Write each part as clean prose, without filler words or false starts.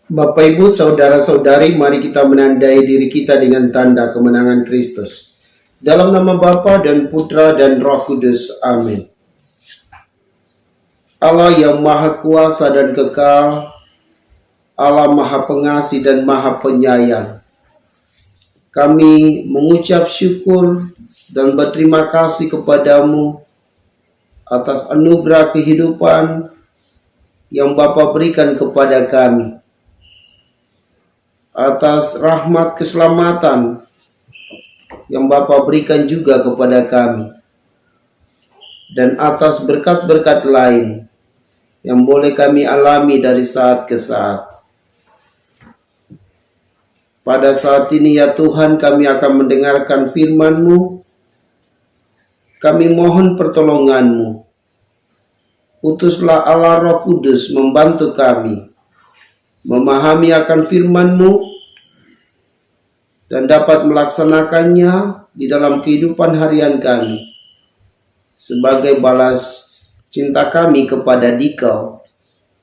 Bapak, Ibu, saudara-saudari, mari kita menandai diri kita dengan tanda kemenangan Kristus. Dalam nama Bapa dan Putra dan Roh Kudus. Amin. Allah yang Maha Kuasa dan Kekal, Allah Maha Pengasih dan Maha Penyayang, kami mengucap syukur dan berterima kasih kepadamu atas anugerah kehidupan yang Bapa berikan kepada kami, atas rahmat keselamatan yang Bapa berikan juga kepada kami, dan atas berkat-berkat lain yang boleh kami alami dari saat ke saat. Pada saat ini ya Tuhan, kami akan mendengarkan firman-Mu. Kami mohon pertolongan-Mu. Utuslah Allah Roh Kudus membantu kami memahami akan firman-Mu dan dapat melaksanakannya di dalam kehidupan harian kami sebagai balas cinta kami kepada Dikau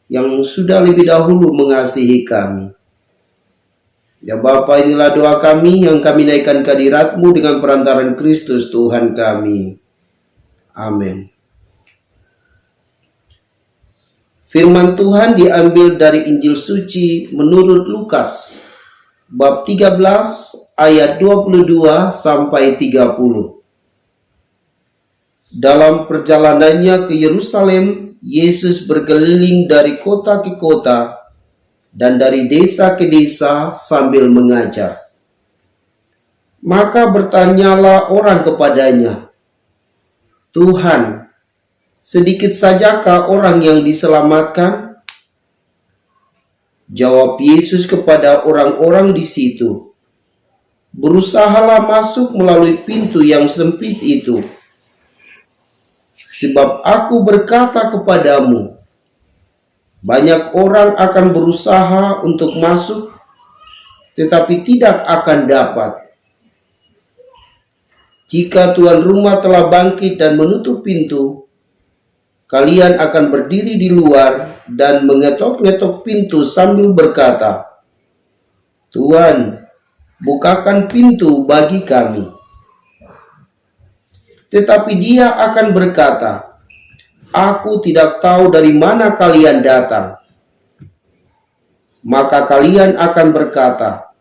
yang sudah lebih dahulu mengasihi kami. Ya Bapa, inilah doa kami yang kami naikkan ke hadirat-Mu dengan perantaran Kristus Tuhan kami. Amin. Firman Tuhan diambil dari Injil Suci menurut Lukas, bab 13 ayat 22 sampai 30. Dalam perjalanannya ke Yerusalem, Yesus berkeliling dari kota ke kota dan dari desa ke desa sambil mengajar. Maka bertanyalah orang kepadanya, "Tuhan, sedikit sajakah orang yang diselamatkan?" Jawab Yesus kepada orang-orang di situ, "Berusahalah masuk melalui pintu yang sempit itu. Sebab aku berkata kepadamu, banyak orang akan berusaha untuk masuk, tetapi tidak akan dapat. Jika tuan rumah telah bangkit dan menutup pintu, kalian akan berdiri di luar dan mengetok-ngetok pintu sambil berkata, 'Tuan, bukakan pintu bagi kami.' Tetapi dia akan berkata, 'Aku tidak tahu dari mana kalian datang.' Maka kalian akan berkata,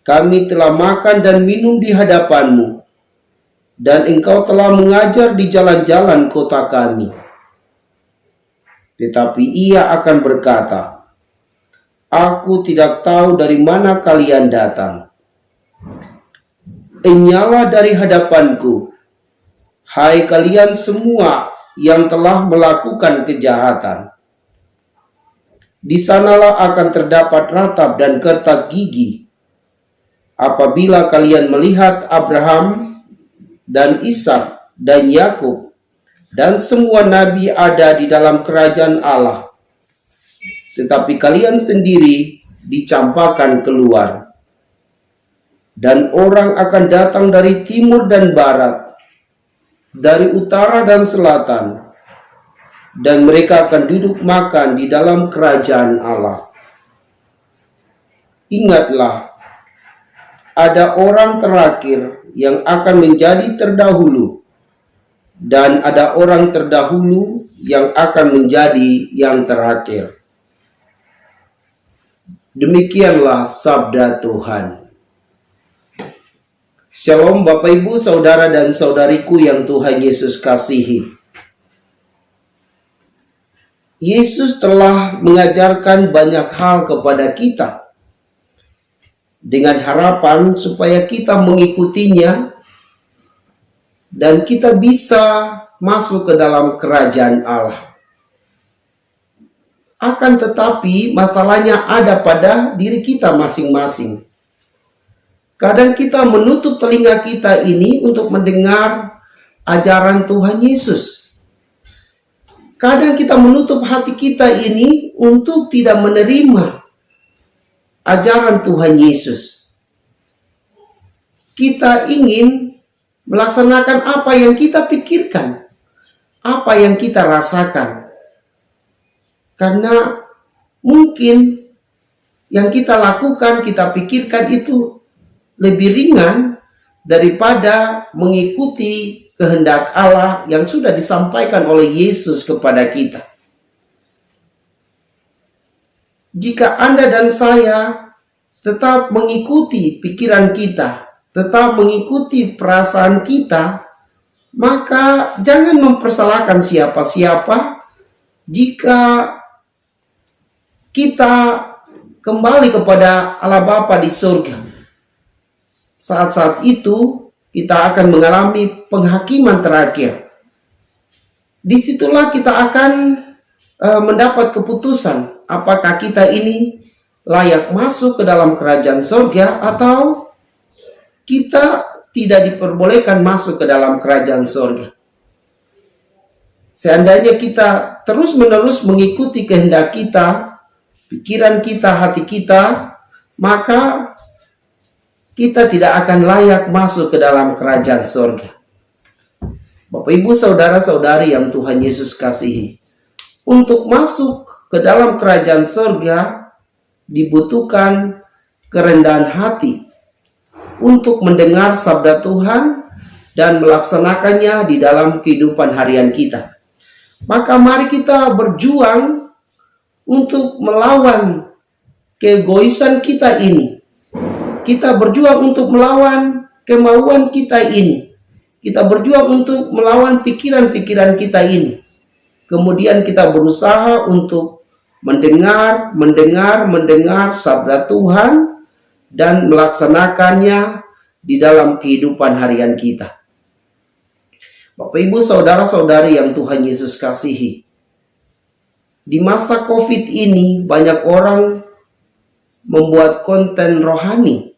'Kami telah makan dan minum di hadapanmu, dan engkau telah mengajar di jalan-jalan kota kami.' Tetapi ia akan berkata, 'Aku tidak tahu dari mana kalian datang. Enyahlah dari hadapanku, hai kalian semua yang telah melakukan kejahatan.' Di sanalah akan terdapat ratap dan kertak gigi, apabila kalian melihat Abraham dan Ishak dan Yakub dan semua nabi ada di dalam kerajaan Allah, tetapi kalian sendiri dicampakkan keluar. Dan orang akan datang dari timur dan barat, dari utara dan selatan, dan mereka akan duduk makan di dalam kerajaan Allah. Ingatlah, ada orang terakhir yang akan menjadi terdahulu, dan ada orang terdahulu yang akan menjadi yang terakhir." Demikianlah sabda Tuhan. Shalom Bapak, Ibu, saudara dan saudariku yang Tuhan Yesus kasihi. Yesus telah mengajarkan banyak hal kepada kita dengan harapan supaya kita mengikutinya dan kita bisa masuk ke dalam kerajaan Allah. Akan tetapi masalahnya ada pada diri kita masing-masing. Kadang kita menutup telinga kita ini untuk mendengar ajaran Tuhan Yesus. Kadang kita menutup hati kita ini untuk tidak menerima ajaran Tuhan Yesus. Kita ingin melaksanakan apa yang kita pikirkan, apa yang kita rasakan. Karena mungkin yang kita lakukan, kita pikirkan itu lebih ringan daripada mengikuti kehendak Allah yang sudah disampaikan oleh Yesus kepada kita. Jika Anda dan saya tetap mengikuti pikiran kita, tetap mengikuti perasaan kita, maka jangan mempersalahkan siapa-siapa jika kita kembali kepada Allah Bapa di surga. Saat-saat itu kita akan mengalami penghakiman terakhir. Disitulah kita akan mendapat keputusan apakah kita ini layak masuk ke dalam kerajaan surga atau kita tidak diperbolehkan masuk ke dalam kerajaan surga. Seandainya kita terus-menerus mengikuti kehendak kita, pikiran kita, hati kita, maka kita tidak akan layak masuk ke dalam kerajaan surga. Bapak, Ibu, saudara-saudari yang Tuhan Yesus kasihi, untuk masuk ke dalam kerajaan surga dibutuhkan kerendahan hati untuk mendengar sabda Tuhan dan melaksanakannya di dalam kehidupan harian kita. Maka mari kita berjuang untuk melawan keegoisan kita ini. Kita berjuang untuk melawan kemauan kita ini. Kita berjuang untuk melawan pikiran-pikiran kita ini. Kemudian kita berusaha untuk mendengar sabda Tuhan dan melaksanakannya di dalam kehidupan harian kita. Bapak, Ibu, saudara-saudari yang Tuhan Yesus kasihi, di masa COVID ini banyak orang membuat konten rohani,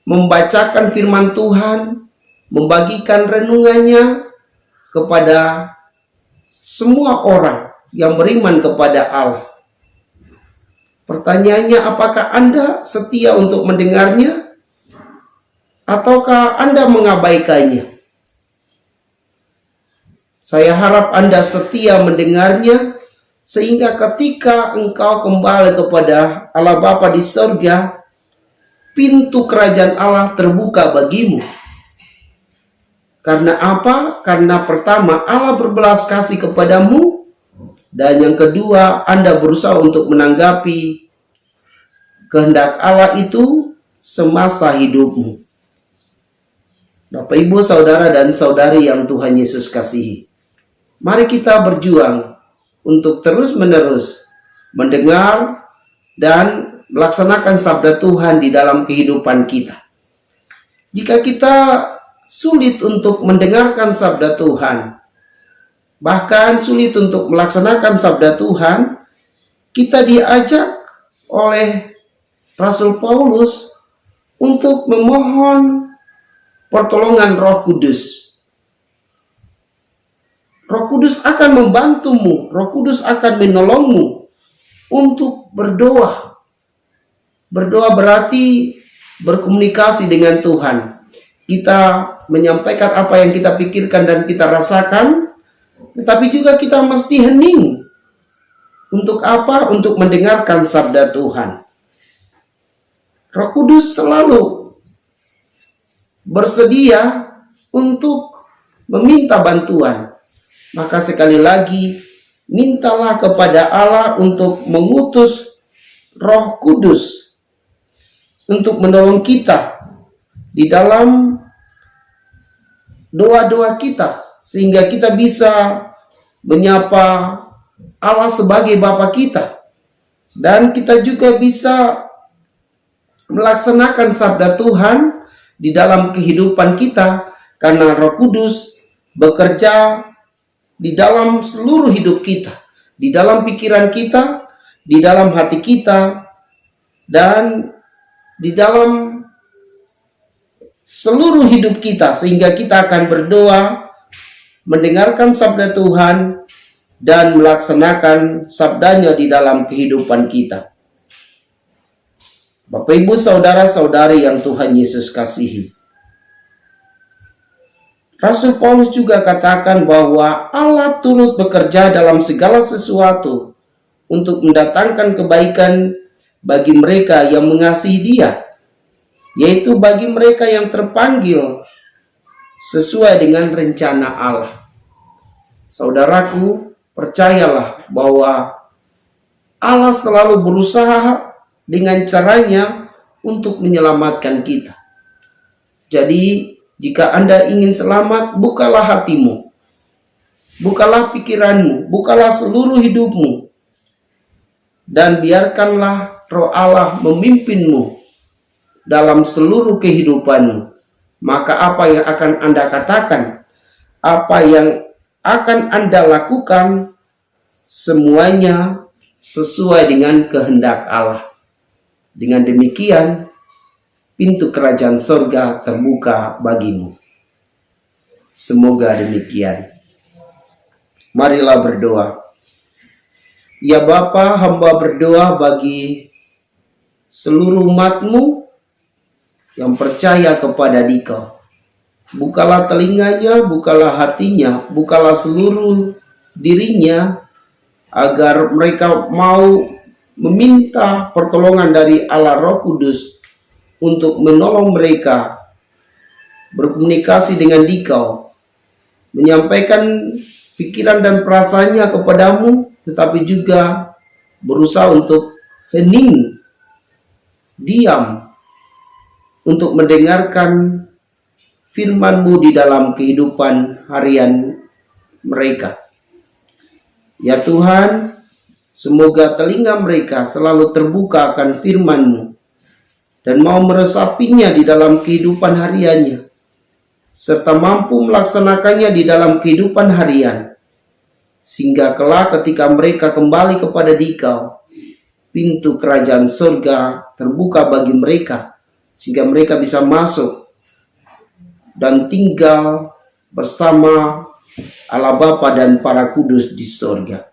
membacakan firman Tuhan, membagikan renungannya kepada semua orang yang beriman kepada Allah. Pertanyaannya, apakah Anda setia untuk mendengarnya? Ataukah Anda mengabaikannya? Saya harap Anda setia mendengarnya, sehingga ketika engkau kembali kepada Allah Bapa di surga, pintu kerajaan Allah terbuka bagimu. Karena apa? Karena pertama, Allah berbelas kasih kepadamu. Dan yang kedua, Anda berusaha untuk menanggapi kehendak Allah itu semasa hidupmu. Bapak, Ibu, saudara dan saudari yang Tuhan Yesus kasihi, mari kita berjuang untuk terus-menerus mendengar dan melaksanakan sabda Tuhan di dalam kehidupan kita. Jika kita sulit untuk mendengarkan sabda Tuhan, bahkan sulit untuk melaksanakan sabda Tuhan, kita diajak oleh Rasul Paulus untuk memohon pertolongan Roh Kudus. Roh Kudus akan membantumu, Roh Kudus akan menolongmu untuk berdoa. Berdoa berarti berkomunikasi dengan Tuhan. Kita menyampaikan apa yang kita pikirkan dan kita rasakan, tetapi juga kita mesti hening. Untuk apa? Untuk mendengarkan sabda Tuhan. Roh Kudus selalu bersedia untuk meminta bantuan. Maka sekali lagi, mintalah kepada Allah untuk mengutus Roh Kudus untuk menolong kita di dalam doa-doa kita, sehingga kita bisa menyapa Allah sebagai Bapa kita, dan kita juga bisa melaksanakan sabda Tuhan di dalam kehidupan kita, karena Roh Kudus bekerja di dalam seluruh hidup kita, di dalam pikiran kita, di dalam hati kita, dan di dalam seluruh hidup kita, sehingga kita akan berdoa, mendengarkan sabda Tuhan, dan melaksanakan sabdanya di dalam kehidupan kita. Bapak, Ibu, saudara-saudari yang Tuhan Yesus kasihi, Rasul Paulus juga katakan bahwa Allah turut bekerja dalam segala sesuatu untuk mendatangkan kebaikan bagi mereka yang mengasihi Dia, yaitu bagi mereka yang terpanggil sesuai dengan rencana Allah. Saudaraku, percayalah bahwa Allah selalu berusaha dengan caranya untuk menyelamatkan kita. Jadi, jika Anda ingin selamat, bukalah hatimu, bukalah pikiranmu, bukalah seluruh hidupmu, dan biarkanlah Roh Allah memimpinmu dalam seluruh kehidupanmu. Maka apa yang akan Anda katakan, apa yang akan Anda lakukan, semuanya sesuai dengan kehendak Allah. Dengan demikian, pintu kerajaan sorga terbuka bagimu. Semoga demikian. Marilah berdoa. Ya Bapa, hamba berdoa bagi seluruh umat-Mu yang percaya kepada Dikau. Bukalah telinganya, bukalah hatinya, bukalah seluruh dirinya, agar mereka mau meminta pertolongan dari Allah Roh Kudus untuk menolong mereka berkomunikasi dengan Dikau, menyampaikan pikiran dan perasaannya kepadamu, tetapi juga berusaha untuk hening, diam, untuk mendengarkan firman-Mu di dalam kehidupan harian mereka. Ya Tuhan, semoga telinga mereka selalu terbuka akan firman-Mu dan mau meresapinya di dalam kehidupan hariannya, serta mampu melaksanakannya di dalam kehidupan harian, sehingga kelak ketika mereka kembali kepada Dikau, pintu kerajaan surga terbuka bagi mereka, sehingga mereka bisa masuk dan tinggal bersama Allah Bapa dan para kudus di surga.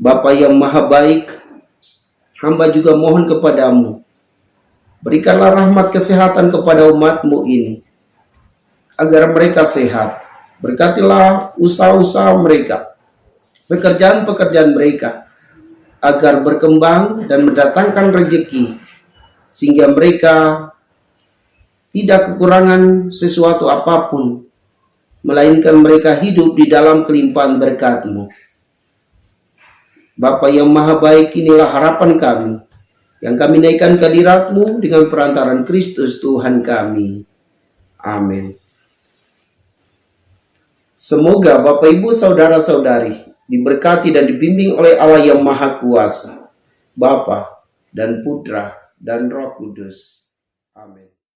Bapa yang maha baik, hamba juga mohon kepadamu, berikanlah rahmat kesehatan kepada umat-Mu ini, agar mereka sehat. Berkatilah usaha-usaha mereka, pekerjaan-pekerjaan mereka, agar berkembang dan mendatangkan rezeki, sehingga mereka tidak kekurangan sesuatu apapun, melainkan mereka hidup di dalam kelimpahan berkat-Mu. Bapa yang maha baik, inilah harapan kami, yang kami naikkan ke hadirat-Mu dengan perantaran Kristus Tuhan kami. Amin. Semoga Bapak Ibu Saudara-saudari diberkati dan dibimbing oleh Allah yang Maha Kuasa, Bapa dan Putra dan Roh Kudus. Amin.